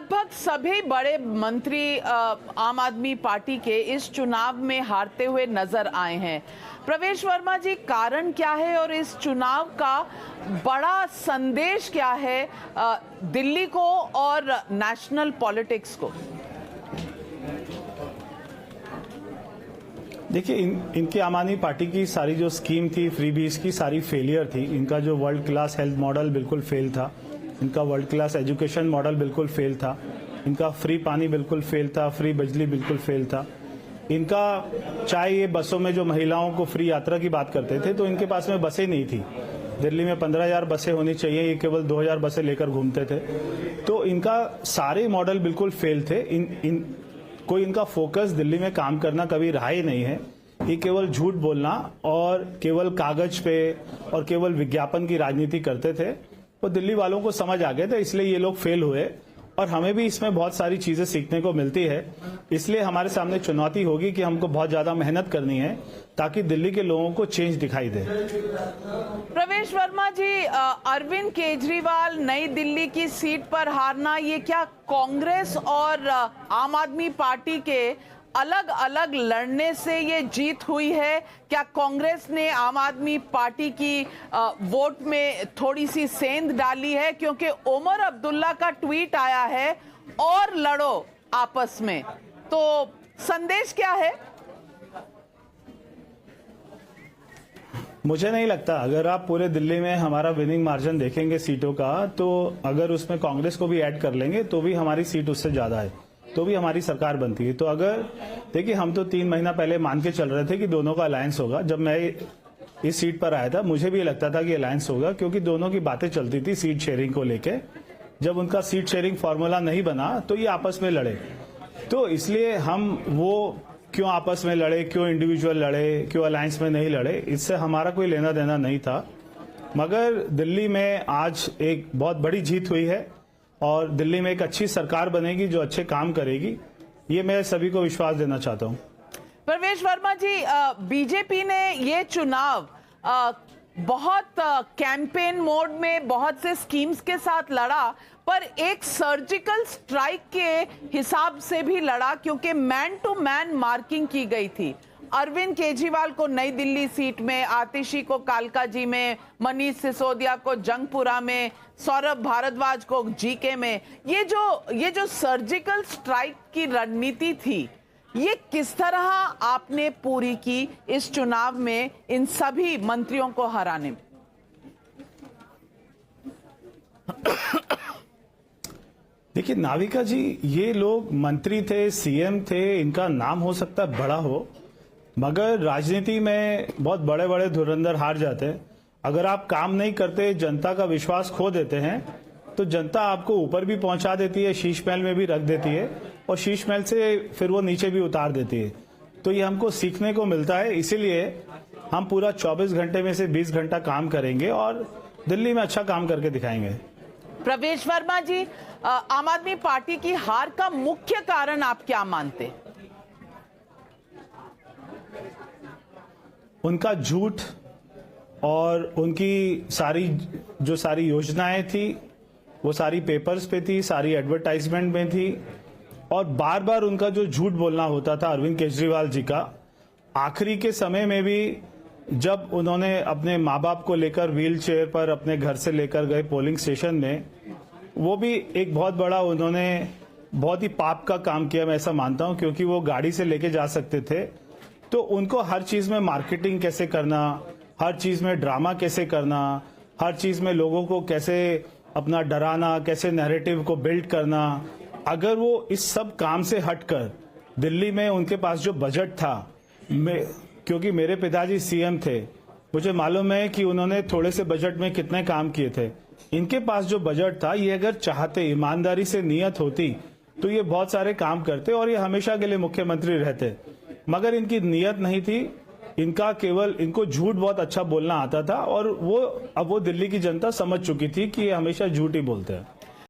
लगभग सभी बड़े मंत्री आम आदमी पार्टी के इस चुनाव में हारते हुए नजर आए हैं। प्रवेश वर्मा जी, कारण क्या है और इस चुनाव का बड़ा संदेश क्या है दिल्ली को और नेशनल पॉलिटिक्स को? देखिए, इनकी आम आदमी पार्टी की सारी जो स्कीम थी फ्रीबीज की, सारी फेलियर थी। इनका जो वर्ल्ड क्लास हेल्थ मॉडल बिल्कुल फेल था, इनका वर्ल्ड क्लास एजुकेशन मॉडल बिल्कुल फेल था, इनका फ्री पानी बिल्कुल फेल था, फ्री बिजली बिल्कुल फेल था। इनका चाहे ये बसों में जो महिलाओं को फ्री यात्रा की बात करते थे तो इनके पास में बसें नहीं थी। दिल्ली में 15,000 बसें होनी चाहिए, ये केवल 2,000 बसें लेकर घूमते थे। तो इनका सारे मॉडल बिल्कुल फेल थे। कोई इनका फोकस दिल्ली में काम करना कभी रहा ही नहीं है। ये केवल झूठ बोलना और केवल कागज पे और केवल विज्ञापन की राजनीति करते थे। वो दिल्ली वालों को समझ आ गए थे, इसलिए ये लोग फेल हुए और हमें भी इसमें बहुत सारी चीजें सीखने को मिलती है। इसलिए हमारे सामने चुनौती होगी कि हमको बहुत ज्यादा मेहनत करनी है ताकि दिल्ली के लोगों को चेंज दिखाई दे। प्रवेश वर्मा जी, अरविंद केजरीवाल नई दिल्ली की सीट पर हारना, ये क्या कांग्रेस और आम आदमी पार्टी के अलग अलग लड़ने से ये जीत हुई है? क्या कांग्रेस ने आम आदमी पार्टी की वोट में थोड़ी सी सेंध डाली है? क्योंकि उमर अब्दुल्ला का ट्वीट आया है और लड़ो आपस में, तो संदेश क्या है? मुझे नहीं लगता, अगर आप पूरे दिल्ली में हमारा विनिंग मार्जिन देखेंगे सीटों का, तो अगर उसमें कांग्रेस को भी ऐड कर लेंगे तो भी हमारी सीट उससे ज्यादा है, तो भी हमारी सरकार बनती है। तो अगर देखिए, हम तो 3 महीना पहले मान के चल रहे थे कि दोनों का अलायंस होगा। जब मैं इस सीट पर आया था मुझे भी लगता था कि अलायंस होगा, क्योंकि दोनों की बातें चलती थी सीट शेयरिंग को लेके। जब उनका सीट शेयरिंग फॉर्मूला नहीं बना तो ये आपस में लड़े। तो इसलिए हम वो क्यों आपस में लड़े, क्यों इंडिविजुअल लड़े, क्यों अलायंस में नहीं लड़े, इससे हमारा कोई लेना देना नहीं था। मगर दिल्ली में आज एक बहुत बड़ी जीत हुई है और दिल्ली में एक अच्छी सरकार बनेगी जो अच्छे काम करेगी, ये मैं सभी को विश्वास देना चाहता हूं। प्रवेश वर्मा जी, बीजेपी ने ये चुनाव बहुत कैंपेन मोड में बहुत से स्कीम्स के साथ लड़ा, पर एक सर्जिकल स्ट्राइक के हिसाब से भी लड़ा, क्योंकि मैन टू मैन मार्किंग की गई थी। अरविंद केजरीवाल को नई दिल्ली सीट में, आतिशी को कालकाजी में, मनीष सिसोदिया को जंगपुरा में, सौरभ भारद्वाज को जीके में। ये जो सर्जिकल स्ट्राइक की रणनीति थी, ये किस तरह आपने पूरी की इस चुनाव में इन सभी मंत्रियों को हराने में? देखिए नाविका जी, ये लोग मंत्री थे, सीएम थे, इनका नाम हो सकता है बड़ा हो, मगर राजनीति में बहुत बड़े बड़े धुरंधर हार जाते हैं। अगर आप काम नहीं करते, जनता का विश्वास खो देते हैं, तो जनता आपको ऊपर भी पहुंचा देती है, शीश महल में भी रख देती है और शीश महल से फिर वो नीचे भी उतार देती है। तो ये हमको सीखने को मिलता है। इसीलिए हम पूरा 24 घंटे में से 20 घंटा काम करेंगे और दिल्ली में अच्छा काम करके दिखाएंगे। प्रवेश वर्मा जी, आम आदमी पार्टी की हार का मुख्य कारण आप क्या मानते? उनका झूठ और उनकी सारी योजनाएं थी वो सारी पेपर्स पे थी, सारी एडवर्टाइजमेंट में थी, और बार बार उनका जो झूठ बोलना होता था अरविंद केजरीवाल जी का। आखिरी के समय में भी जब उन्होंने अपने माँ बाप को लेकर व्हील चेयर पर अपने घर से लेकर गए पोलिंग स्टेशन में, वो भी एक बहुत बड़ा उन्होंने बहुत ही पाप का काम किया, मैं ऐसा मानता हूं, क्योंकि वो गाड़ी से लेके जा सकते थे। तो उनको हर चीज में मार्केटिंग कैसे करना, हर चीज में ड्रामा कैसे करना, हर चीज में लोगों को कैसे अपना डराना, कैसे नैरेटिव को बिल्ड करना, अगर वो इस सब काम से हटकर दिल्ली में उनके पास जो बजट था, क्योंकि मेरे पिताजी सीएम थे, मुझे मालूम है कि उन्होंने थोड़े से बजट में कितने काम किए थे। इनके पास जो बजट था, ये अगर चाहते, ईमानदारी से नियत होती, तो ये बहुत सारे काम करते और ये हमेशा के लिए मुख्यमंत्री रहते। मगर इनकी नियत नहीं थी, इनको झूठ बहुत अच्छा बोलना आता था और अब वो दिल्ली की जनता समझ चुकी थी कि ये हमेशा झूठ ही बोलते हैं।